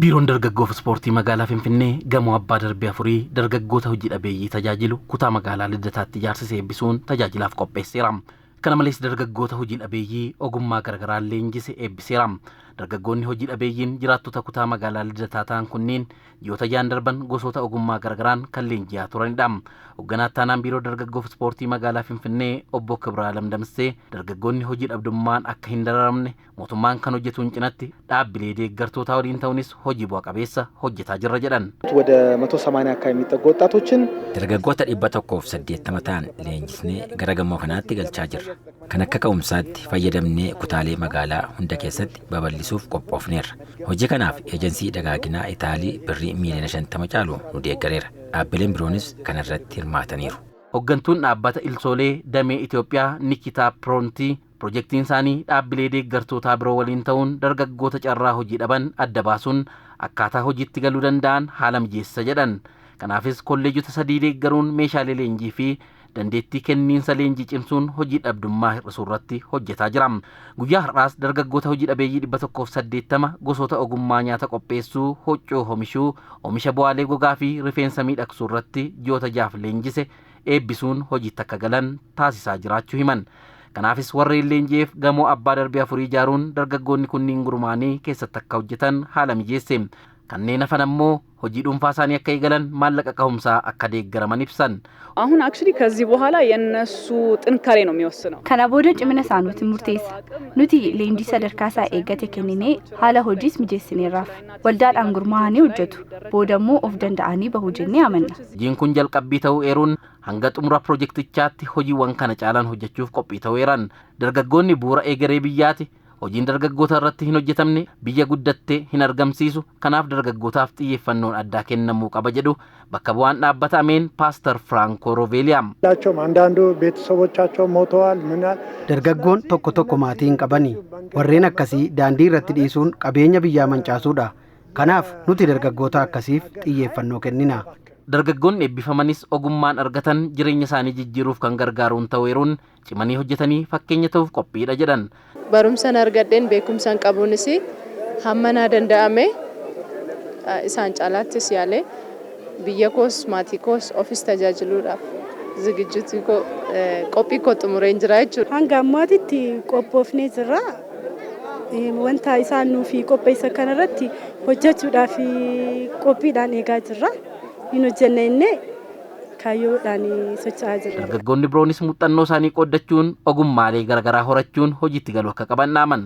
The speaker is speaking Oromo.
Biiroon dargaggoof ispoortii magaalaa Finfinnee gamoo abbaa darbii afurii dargaggoota hojii dhabeeyyii tajaajilu kutaa magaalaa Liddataatti ijaarsisee eebbisuun tajaajilaaf qopheesseera. Kana malees dargaggoota hojii dhabeeyyii ogummaa garagaraa leenjisee eebbiseera. Dargaggoonni hojii dhabeeyyiin jiraattota kutaa magaalaa Liddataa ta'an kunneen ji'oota ja'an darban gosoota ogummaa garagaraan kan leenji'aa turanidha. Hoogganaa taanaan biiroo dargaggoof ispoortii magaalaa Finfinnee obbo Kibraalem Damsee dargaggoonni hojii dhabdummaan akka hin dararamne mootummaan kan hojjetuun cinatti dhaabbilee deeggartoota waliin ta'uunis hojii bu'a qabeessa hojjetaa jirra jedhan. ወደ 180 አካባቢ የሚጠጉ ወጣቶችን dargaggoota 180 ta'an leenjisnee gara gamoo kanaatti galchaa jirra. Kan akka ka'umsaatti fayyadamnee kutaalee magaalaa hunda keessatti babal'isuuf qophoofneerra. Hojii kanaaf eejensii dagaaginaa Itaalii birrii miiliyoona 50 caalu nu deeggareera. Dhaabbileen biroonis kana irratti hirmaataniiru. Hooggantuun dhaabbata Ilsoolee Damee Itoophiyaa Nikitaa Piroontii Projektiin isaanii dhaabbilee deeggartootaa biroo waliin ta'uun dargaggoota carraa hojii dhaban adda baasuun akkaataa hojiitti galuu danda'an haala mijeessa jedhan. Kanaafis kolleejota 3 deeggaruun meeshaalee leenjii fi dandeettii kenniinsa leenjii cimsuun hojii dhabdummaa hir'isuu irratti hojjetaa jira. Guyyaa har'aas dargaggoota hojii dhabeeyyii 180 gosoota ogummaa nyaata qopheessuu, hoccoo oomishuu, oomisha bu'aalee gogaa fi rifeensa miidhagsuu irratti ji'oota 6 leenjise eebbisuun hojiitti akka galan taasisaa jiraachuu himan. Kanaafis warreen leenji'eef gamoo abbaa darbii afurii ijaaruun dargaggoonni kunniin gurmaanii keessatti akka hojjetan haala mijeesse. Kanneen hafan ammoo hojii dhuunfaa isaanii akka eegalan maallaqa ka'umsaa akka deeggaraman ibsan. አሁን አክቹሊ ከዚህ በኋላ የነሱ ጥንካሬ ነው የሚወስነው። ከና ቦደ ጭምነ ሳኑት ሙርቴስ ኑቲ ሌንጂ ሰደርካሳ ኤገቴ ከኒኔ ሀላ ሆጂስ ሚጀስኔራፍ ወልዳን አንጉርማኒ ወጀቱ ቦደሞ ኦፍ ደንዳአኒ በሁጅኔ አመና ጂንኩን ጀልቀቢ ተው ኤሩን hanga xumura piroojeektichaatti hojiiwwan kana caalan hojjechuuf qophii ta'eeran. Dargaggoonni bu'uura egeree biyyaati. Hojiin dargaggoota irratti hin hojjetamne biyya guddattee hin argamsiisu. Kanaaf dargaggootaaf xiyyeeffannoon addaa kennamuu qaba jedhu bakka bu'aan dhaabbata Ameen Paaster Franco Roveeliyaam. አንዳንዱ ቤተሰቦቻቸው ሞተዋል ምናል dargaggoon tokko maatii hin qabani. Warreen akkasii daandii irratti dhiisuun qabeenya biyyaa mancaasuudha. Kanaaf nuti dargaggoota akkasiif xiyyeeffannoo kennina. Dargaggoonni eebbifamanis ogummaan argatan jireenya isaanii jijjiiruuf kan gargaaruun ta'eeruun cimanii hojjetanii fakkeenya ta'uuf qophiidha jedhan. Barumsan argadeen beekumsan qabuunis hammana danda'ame isaan caalaattis yaalee biyya koos maatii koos ofis tajaajiluudhaaf zigijjiitii qophii koo xumureen jira jechuudha. Hanga ammaatitti qophoofnee jirra. Wanta isaan nuufi qopheessa kanarratti hojjechuudhaaf qophiidhaan eegaa jirra. Ino jennee kaayyoodhaan socho'aa jirra. Dargaggoonni biroonis muuxannoo isaanii qooddachuun ogummaalee garagaraa horachuun hojiitti galuu akka qaban dhaaman.